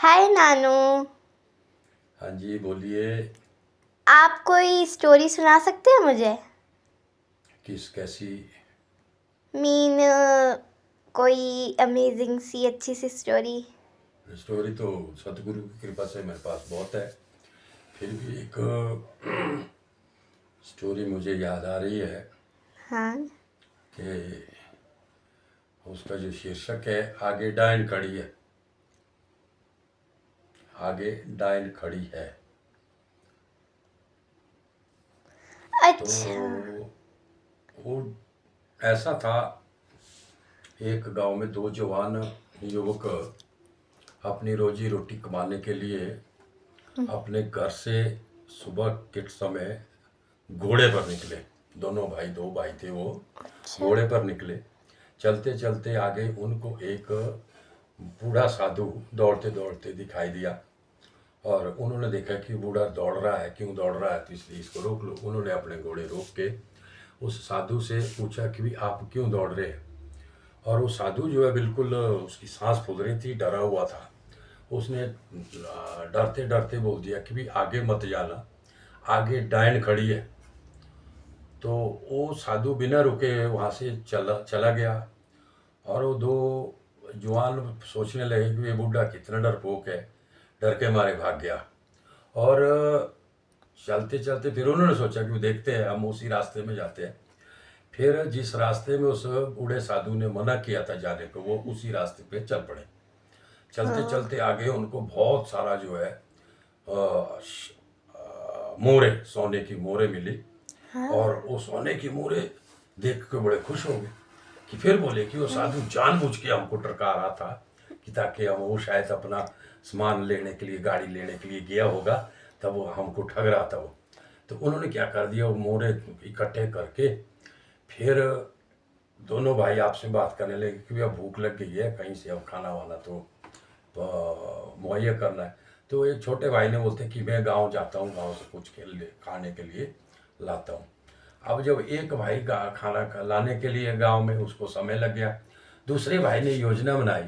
हाय नानू। हाँ जी बोलिए। आप कोई स्टोरी सुना सकते हैं मुझे? कैसी? मीन कोई अमेजिंग सी अच्छी सी स्टोरी। स्टोरी तो सतगुरु की कृपा से मेरे पास बहुत है। फिर भी एक स्टोरी मुझे याद आ रही है हाँ। कि उसका जो शीर्षक है आगे डायन खड़ी है। आगे डायन खड़ी है। तो अच्छा। वो ऐसा था, एक गांव में दो जवान युवक अपनी रोजी रोटी कमाने के लिए अपने घर से सुबह के समय घोड़े पर निकले। दोनों भाई, दो भाई थे वो। अच्छा। घोड़े पर निकले। चलते चलते आगे उनको एक बूढ़ा साधु दौड़ते दौड़ते दिखाई दिया और उन्होंने देखा कि बूढ़ा दौड़ रहा है, क्यों दौड़ रहा है, तो इसलिए इसको रोक लो। उन्होंने अपने घोड़े रोक के उस साधु से पूछा कि भी आप क्यों दौड़ रहे हैं। और वो साधु जो है बिल्कुल उसकी सांस फूल रही थी, डरा हुआ था। उसने डरते डरते बोल दिया कि भी आगे मत जाना, आगे डायन खड़ी है। तो वो साधु बिना रुके वहाँ से चला गया। और वो दो जवान सोचने लगे कि ये बूढ़ा कितना डरपोक है, डर के मारे भाग गया। और चलते चलते फिर उन्होंने सोचा कि देखते हैं, हम उसी रास्ते में जाते हैं। फिर जिस रास्ते में उस बूढ़े साधु ने मना किया था जाने को, वो उसी रास्ते पे चल पड़े। चलते चलते आगे उनको बहुत सारा जो है मोहरे, सोने की मोहरे मिली। हाँ। और वो सोने की मोहरे देख के बड़े खुश हो गए कि फिर बोले कि वो साधु जानबूझ के हमको टरका रहा था कि ताकि हम, वो शायद अपना सामान लेने के लिए, गाड़ी लेने के लिए गया होगा, तब वो हमको ठग रहा था वो। तो उन्होंने क्या कर दिया, वो मोहरे इकट्ठे करके फिर दोनों भाई आपस में बात करने लगे कि अब भूख लग गई है, कहीं से अब खाना वाना तो मुहैया करना है। तो एक छोटे भाई ने बोलते कि मैं गांव जाता हूँ, गांव से कुछ खाने के लिए लाता हूँ। अब जब एक भाई खाना लाने के लिए गांव में, उसको समय लग गया। दूसरे भाई ने योजना बनाई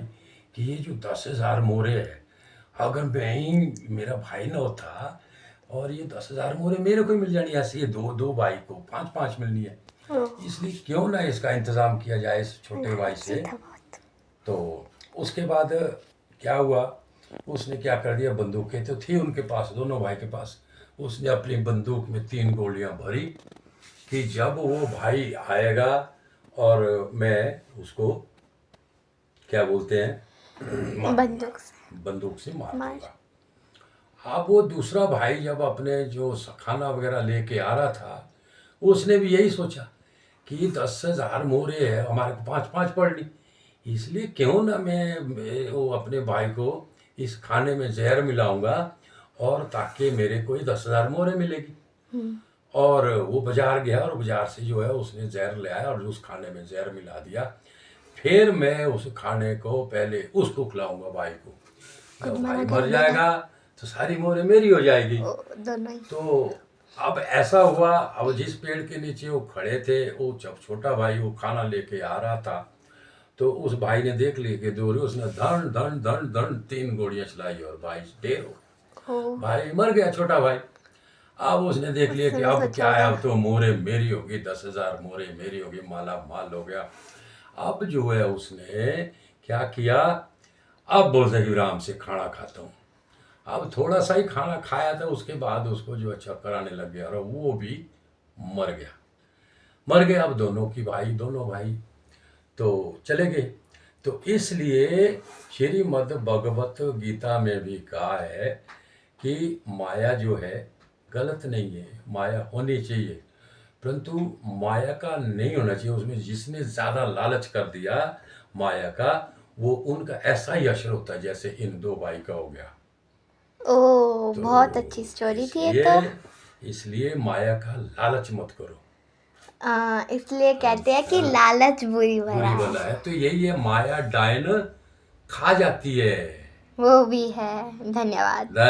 कि ये जो 10,000 मोहरे है, अगर मैं ही, मेरा भाई ना होता और ये 10,000 मोहरे मेरे को ही मिल जानी, ऐसे ये दो दो भाई को 5-5 मिलनी है, इसलिए क्यों ना इसका इंतजाम किया जाए इस छोटे भाई से। तो उसके बाद क्या हुआ, उसने क्या कर दिया, बंदूकें तो थी उनके पास, दोनों भाई के पास। उसने अपनी बंदूक में 3 गोलियां भरी कि जब वो भाई आएगा और मैं उसको, क्या बोलते हैं, बंदूक से मार दूंगा। अब वो दूसरा भाई जब अपने जो खाना वगैरह लेके आ रहा था, उसने भी यही सोचा कि 10,000 मोहरे है, हमारे को 5-5 पड़नी, इसलिए क्यों ना मैं वो अपने भाई को इस खाने में जहर मिलाऊंगा और ताकि मेरे को ही 10,000 मोहरे मिलेगी। और वो बाजार गया और बाजार से जो है उसने जहर ले आया और उस खाने में जहर मिला दिया। फिर मैं उस खाने को पहले उसको खिलाऊंगा भाई को, जब भाई मर जाएगा तो सारी मोहरे मेरी हो जाएगी। तो अब ऐसा हुआ, अब जिस पेड़ के नीचे वो खड़े थे, वो जब छोटा भाई वो खाना लेके आ रहा था, तो उस भाई ने देख ली कि दूर, उसने धन धन धन धन 3 गोलियां चलाई और भाई ढेर हो गए, भाई मर गया छोटा भाई। अब उसने देख लिया कि अब क्या है, अब तो मोहरे मेरी होगी, 10,000 मोहरे मेरी होगी, माला माल हो गया। अब जो है उसने क्या किया, अब बोलते कि राम से खाना खाता हूँ। अब थोड़ा सा ही खाना खाया था, उसके बाद उसको जो चक्कर आने लग गया और वो भी मर गया। मर गए अब दोनों भाई तो चले गए। तो इसलिए श्रीमद् भगवत गीता में भी कहा है कि माया जो है गलत नहीं है, माया होनी चाहिए, परंतु माया का नहीं होना चाहिए। उसमें जिसने ज़्यादा लालच कर दिया माया का, वो उनका ऐसा ही असर होता है जैसे इन दो भाई का हो गया। तो बहुत तो अच्छी स्टोरी थी ये तो। इसलिए माया का लालच मत करो। इसलिए कहते हैं कि लालच बुरी बला है। तो यही है, माया डायन खा जाती है। वो भी है। धन्यवाद।